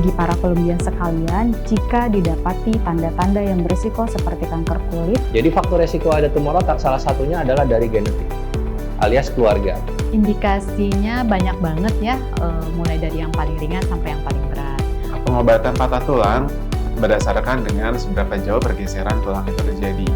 bagi para Colombians sekalian jika didapati tanda-tanda yang berisiko seperti kanker kulit. Jadi faktor resiko ada tumor otak salah satunya adalah dari genetik, alias keluarga. Indikasinya banyak banget ya, mulai dari yang paling ringan sampai yang paling berat. Pengobatan patah tulang berdasarkan dengan seberapa jauh pergeseran tulang itu terjadi.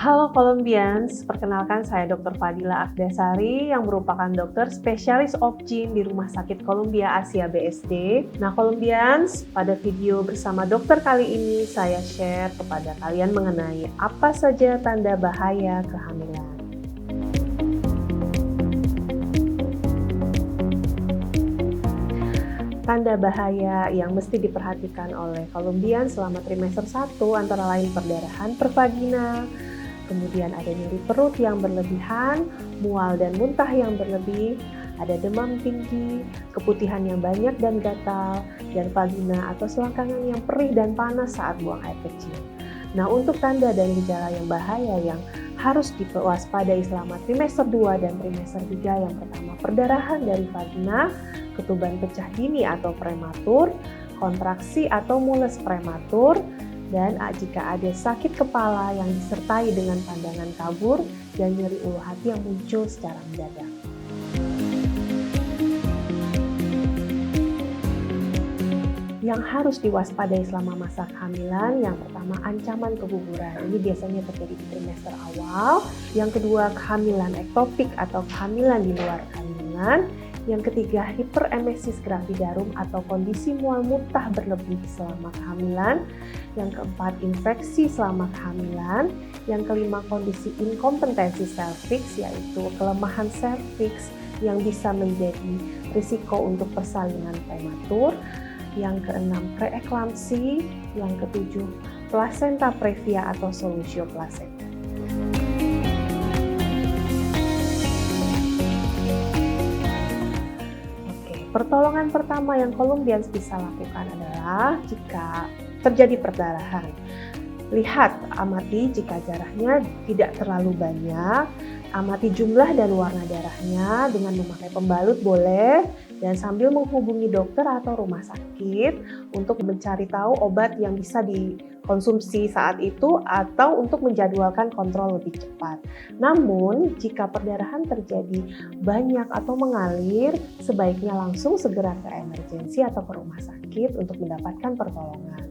Halo Colombians, perkenalkan saya Dr. Fadila Akdasari yang merupakan dokter spesialis Obgyn di Rumah Sakit Columbia Asia BSD. Nah Colombians, pada video bersama dokter kali ini saya share kepada kalian mengenai apa saja tanda bahaya kehamilan. Tanda bahaya yang mesti diperhatikan oleh Colombians selama trimester 1 antara lain perdarahan per vagina, kemudian ada nyeri perut yang berlebihan, mual dan muntah yang berlebih, ada demam tinggi, keputihan yang banyak dan gatal, dan vagina atau selangkangan yang perih dan panas saat buang air kecil. Nah, untuk tanda dan gejala yang bahaya yang harus diwaspadai selama trimester 2 dan trimester 3, yang pertama perdarahan dari vagina, ketuban pecah dini atau prematur, kontraksi atau mules prematur, dan jika ada sakit kepala yang disertai dengan pandangan kabur dan nyeri ulu hati yang muncul secara mendadak. Yang harus diwaspadai selama masa kehamilan, yang pertama ancaman keguguran. Ini biasanya terjadi di trimester awal. Yang kedua kehamilan ektopik atau kehamilan di luar kandungan. Yang ketiga, hiperemesis gravidarum atau kondisi mual muntah berlebih selama kehamilan. Yang keempat, infeksi selama kehamilan. Yang kelima, kondisi inkompetensi serviks, yaitu kelemahan serviks yang bisa menjadi risiko untuk persalinan prematur. Yang keenam, preeklamsi. Yang ketujuh, plasenta previa atau solusio plasenta. Pertolongan pertama yang Colombians bisa lakukan adalah jika terjadi perdarahan. Lihat, amati jika darahnya tidak terlalu banyak, amati jumlah dan warna darahnya dengan memakai pembalut boleh, dan sambil menghubungi dokter atau rumah sakit untuk mencari tahu obat yang bisa dikonsumsi saat itu atau untuk menjadwalkan kontrol lebih cepat. Namun, jika perdarahan terjadi banyak atau mengalir, sebaiknya langsung segera ke emergensi atau ke rumah sakit untuk mendapatkan pertolongan.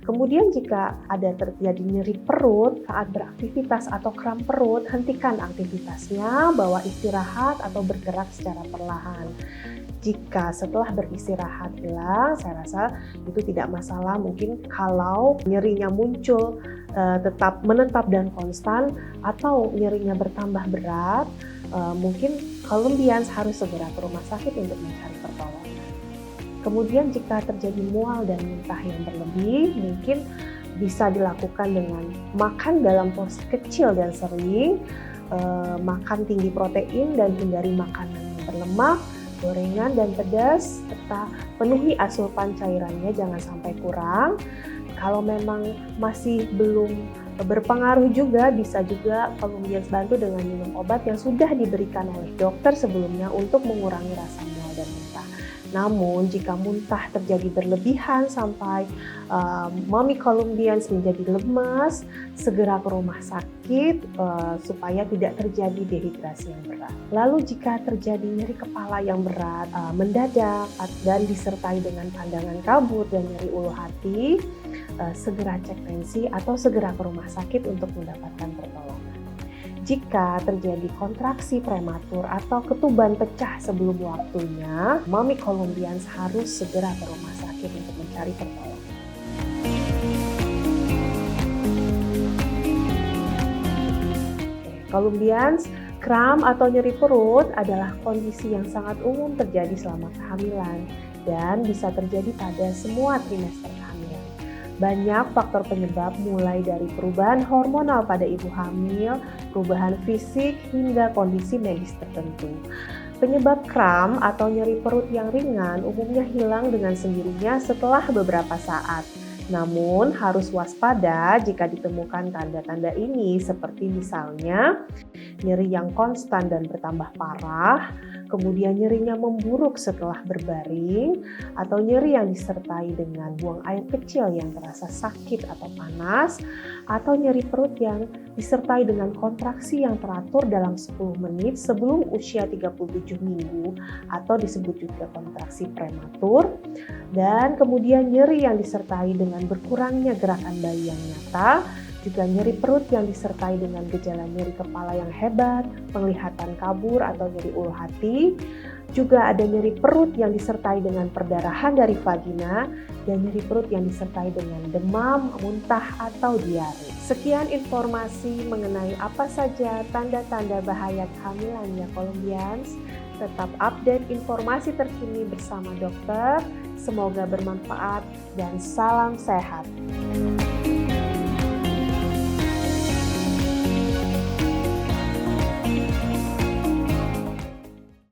Kemudian jika ada terjadi nyeri perut saat beraktivitas atau kram perut, hentikan aktivitasnya, bawa istirahat atau bergerak secara perlahan. Jika setelah beristirahat hilang, saya rasa itu tidak masalah. Mungkin kalau nyerinya muncul tetap menetap dan konstan atau nyerinya bertambah berat, mungkin Colombians harus segera ke rumah sakit untuk mencari pertolongan. Kemudian jika terjadi mual dan muntah yang berlebih, mungkin bisa dilakukan dengan makan dalam porsi kecil dan sering, makan tinggi protein dan hindari makanan yang berlemak, gorengan dan pedas, serta penuhi asupan cairannya jangan sampai kurang. Kalau memang masih belum berpengaruh juga, bisa juga Colombians bantu dengan minum obat yang sudah diberikan oleh dokter sebelumnya untuk mengurangi rasa mual dan muntah. Namun jika muntah terjadi berlebihan sampai Mami Colombians menjadi lemas, segera ke rumah sakit supaya tidak terjadi dehidrasi yang berat. Lalu jika terjadi nyeri kepala yang berat, mendadak dan disertai dengan pandangan kabur dan nyeri ulu hati, segera cek tensi atau segera ke rumah sakit untuk mendapatkan pertolongan. Jika terjadi kontraksi prematur atau ketuban pecah sebelum waktunya, Mami Colombians harus segera ke rumah sakit untuk mencari pertolongan. Colombians, kram atau nyeri perut adalah kondisi yang sangat umum terjadi selama kehamilan dan bisa terjadi pada semua trimester kehamilan. Banyak faktor penyebab mulai dari perubahan hormonal pada ibu hamil, perubahan fisik, hingga kondisi medis tertentu. Penyebab kram atau nyeri perut yang ringan umumnya hilang dengan sendirinya setelah beberapa saat. Namun harus waspada jika ditemukan tanda-tanda ini seperti misalnya nyeri yang konstan dan bertambah parah, kemudian nyerinya memburuk setelah berbaring, atau nyeri yang disertai dengan buang air kecil yang terasa sakit atau panas, atau nyeri perut yang disertai dengan kontraksi yang teratur dalam 10 menit sebelum usia 37 minggu atau disebut juga kontraksi prematur, dan kemudian nyeri yang disertai dengan berkurangnya gerakan bayi yang nyata, juga nyeri perut yang disertai dengan gejala nyeri kepala yang hebat, penglihatan kabur atau nyeri ulu hati. Juga ada nyeri perut yang disertai dengan perdarahan dari vagina dan nyeri perut yang disertai dengan demam, muntah atau diare. Sekian informasi mengenai apa saja tanda-tanda bahaya kehamilan ya Columbians. Tetap update informasi terkini bersama dokter. Semoga bermanfaat dan salam sehat.